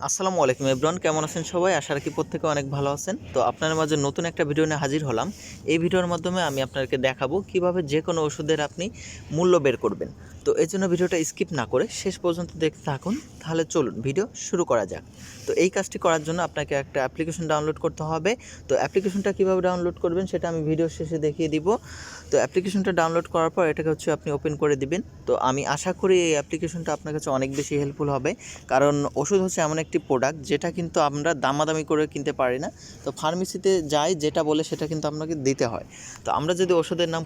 আসসালামু আলাইকুম এভরিওয়ান, কেমন আছেন সবাই? আশা রাখি প্রত্যেকে অনেক ভালো আছেন। তো আপনার মাঝে নতুন একটা ভিডিও নিয়ে হাজির হলাম। এই ভিডিওর মাধ্যমে আমি আপনাদেরকে দেখাবো কিভাবে যে কোনো ওষুধের আপনি মূল্য বের করবেন। তো এই জন্য ভিডিওটা স্কিপ না করে শেষ পর্যন্ত দেখতে থাকুন। তাহলে চলুন ভিডিও শুরু করা যাক। তো এই কাজটি করার জন্য আপনাকে একটা অ্যাপ্লিকেশন ডাউনলোড করতে হবে। তো অ্যাপ্লিকেশনটা কীভাবে ডাউনলোড করবেন সেটা আমি ভিডিও শেষে দেখিয়ে দিব। তো অ্যাপ্লিকেশনটা ডাউনলোড করার পর এটাকে আপনি ওপেন করে দিবেন। তো আমি আশা করি এই অ্যাপ্লিকেশনটা আপনার কাছে অনেক বেশি হেল্পফুল হবে, কারণ ওষুধ হচ্ছে এমন একটি প্রোডাক্ট যেটা কিন্তু আমরা দামাদামি করে কিনতে পারি না। তো ফার্মেসিতে যাই যেটা বলে সেটা কিন্তু আপনাকে দিতে হয়। তো আমরা যদি ওষুধের নাম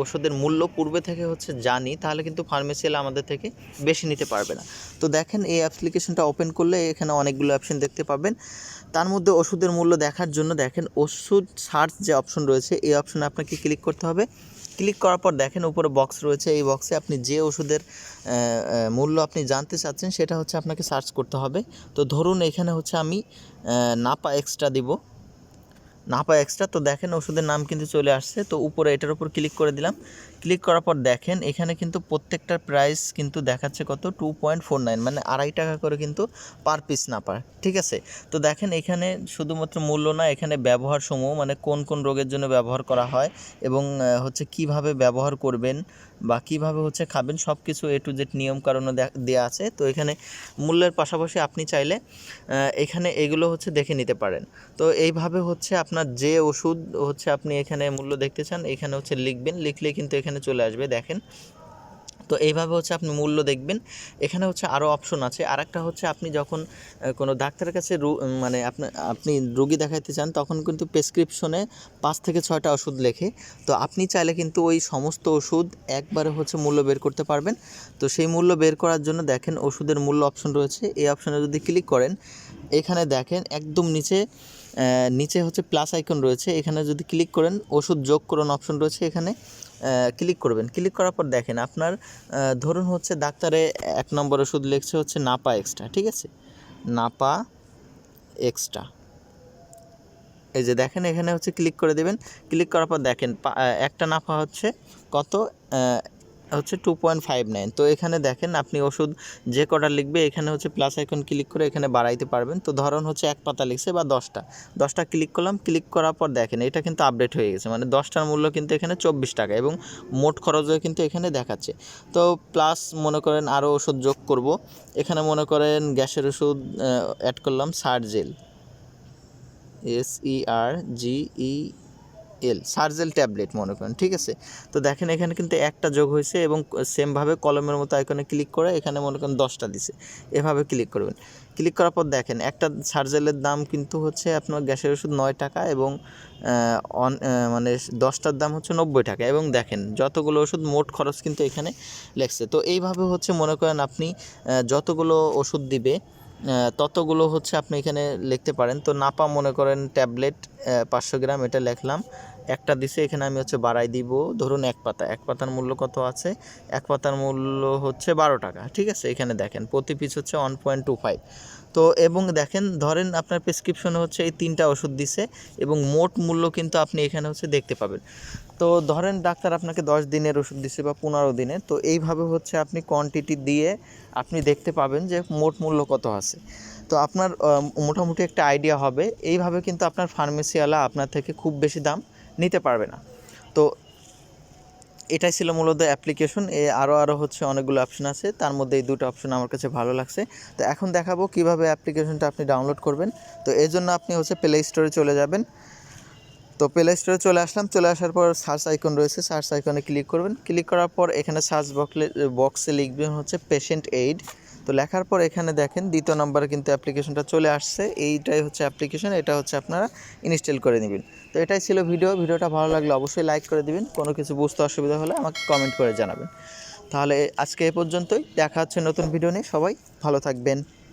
ওষুধের মূল্য পূর্বে থেকে জানি, তাহলে কিন্তু ফার্মেসিয়ালা আমাদের থেকে বেশি নিতে পারবে না। তো দেখেন, এই অ্যাপ্লিকেশনটা ওপেন করলে এখানে অনেকগুলো অপশন দেখতে পাবেন। তার মধ্যে ওষুধের মূল্য দেখার জন্য দেখেন ওষুধ সার্চ যে অপশন রয়েছে, এই অপশনে আপনাকে ক্লিক করতে হবে। ক্লিক করার পর দেখেন উপরে বক্স রয়েছে, এই বক্সে আপনি যে ওষুধের মূল্য আপনি জানতে চাচ্ছেন সেটা আপনাকে সার্চ করতে হবে। তো ধরুন এখানে আমি নাপা এক্সট্রা দিব, নাপা এক্সট্রা। তো দেখেন ওষুধের নাম কিন্তু চলে আসছে। তো উপরে এটার উপর ক্লিক করে দিলাম। ক্লিক করার পর দেখেন এখানে কিন্তু প্রত্যেকটার প্রাইস কিন্তু দেখাচ্ছে কত, 2.49, মানে 2.5 টাকা করে কিন্তু পার পিস নাপা। ঠিক আছে। তো দেখেন এখানে শুধুমাত্র মূল্য না, এখানে ব্যবহার সমূহ, মানে কোন কোন রোগের জন্য ব্যবহার করা হয় এবং কিভাবে ব্যবহার করবেন বা কিভাবে খাবেন, সব কিছু এ টু জেড নিয়ম কারণও দেওয়া আছে। তো এখানে মূল্যের পাশাপাশি আপনি চাইলে এখানে এগুলো দেখে নিতে পারেন। তো এইভাবে আপনার যে ওষুধ আপনি এখানে মূল্য দেখতে চান, এখানে লিখবেন, লিখলে কিন্তু এখানে চলে আসবে। দেখেন, তো এইভাবে আপনি মূল্য দেখবেন। এখানে আরও অপশন আছে। আরেকটা আপনি যখন কোনো ডাক্তারের কাছে মানে আপনি রোগী দেখাইতে চান, তখন কিন্তু প্রেসক্রিপশনে 5 থেকে 6টা ওষুধ লেখে। তো আপনি চাইলে কিন্তু ওই সমস্ত ওষুধ একবারে মূল্য বের করতে পারবেন। তো সেই মূল্য বের করার জন্য দেখেন ওষুধের মূল্য অপশন রয়েছে, এই অপশনে যদি ক্লিক করেন, এখানে দেখেন একদম নিচে প্লাস আইকন রয়েছে, এখানে যদি ক্লিক করেন ওষুধ যোগ করুন অপশন রয়েছে, এখানে ক্লিক করবেন। ক্লিক করার পর দেখেন আপনার ধরুন ডাক্তারে 1 নম্বর ওষুধ লিখছে নাপা এক্সট্রা। ঠিক আছে, নাপা এক্সট্রা। এই যে দেখেন এখানে ক্লিক করে দেবেন। ক্লিক করার পর দেখেন একটা নাপা কত, 2.59। তো এখানে দেখেন আপনি ওষুধ যে কটা লিখবে, এখানে প্লাস আইকন ক্লিক করে এখানে বাড়াইতে পারবেন। তো ধরুন 1 পাতা লিখছে বা 10টা ক্লিক করলাম। ক্লিক করার পর দেখেন এটা কিন্তু আপডেট হয়ে গেছে, মানে 10টার মূল্য কিন্তু এখানে 24 টাকা এবং মোট খরচও কিন্তু এখানে দেখাচ্ছে। তো প্লাস মনে করেন আরও ওষুধ যোগ করব, এখানে মনে করেন গ্যাসের ওষুধ অ্যাড করলাম, সার্জেল, SERGEL, সার্জেল ট্যাবলেট মনে করেন। ঠিক আছে। তো দেখেন এখানে কিন্তু একটা যোগ হয়েছে এবং সেমভাবে কলমের মতো আইকনে ক্লিক করে এখানে মনে করেন 10টা দিছে, এভাবে ক্লিক করবেন। ক্লিক করার পর দেখেন একটা সার্জেলের দাম কিন্তু আপনার গ্যাসের ওষুধ 9 টাকা এবং মানে 10টার দাম 90 টাকা, এবং দেখেন যতগুলো ওষুধ মোট খরচ কিন্তু এখানে লেখছে। তো এইভাবে মনে করেন আপনি যতগুলো ওষুধ দিবে ততগুলো আপনি এখানে লিখতে পারেন। তো নাপা মনে করেন ট্যাবলেট 500 গ্রাম, এটা লিখলাম, একটা দিছে, এখানে আমি বাড়াই দিব, ধরুন 1 পাতা, 1 পাতার মূল্য কত আছে, 1 পাতার মূল্য 12 টাকা। ঠিক আছে, এখানে দেখেন প্রতি পিস 1.25। তো এবং দেখেন ধরেন আপনার প্রেসক্রিপশনে এই 3টা ওষুধ দিছে এবং মোট মূল্য কিন্তু আপনি এখানে দেখতে পাবেন। তো ধরেন ডাক্তার আপনাকে 10 দিনের ওষুধ দিচ্ছে বা 15 দিনের। তো এইভাবে আপনি কোয়ান্টিটি দিয়ে আপনি দেখতে পাবেন যে মোট মূল্য কত আছে। তো আপনার মোটামুটি একটা আইডিয়া হবে। এইভাবে কিন্তু আপনার ফার্মেসিওয়ালা আপনার থেকে খুব বেশি দাম নিতে পারবে না। তো এটাই ছিল মূলত অ্যাপ্লিকেশন। আরও অনেকগুলো অপশন আছে, তার মধ্যে এই 2টা অপশন আমার কাছে ভালো লাগছে। তো এখন দেখাবো কিভাবে অ্যাপ্লিকেশনটা আপনি ডাউনলোড করবেন। তো এর জন্য আপনি প্লে স্টোরে চলে যাবেন। তো প্লে স্টোরে চলে আসলাম। চলে আসার পর সার্চ আইকন রয়েছে, সার্চ আইকনে ক্লিক করবেন। ক্লিক করার পর এখানে সার্চ বক্সে লিখবেন পেশেন্ট এইড। তো লেখার পর এখানে দেখেন 2য় নম্বরে কিন্তু অ্যাপ্লিকেশনটা চলে আসছে। এইটাই অ্যাপ্লিকেশন, এটা আপনারা ইনস্টল করে নেবেন। তো এটাই ছিল ভিডিওটা ভালো লাগলে অবশ্যই লাইক করে দিবেন। কোনো কিছু বুঝতে অসুবিধা হলে আমাকে কমেন্ট করে জানাবেন। তাহলে আজকে এ পর্যন্তই, দেখা হচ্ছে নতুন ভিডিও নিয়ে। সবাই ভালো থাকবেন।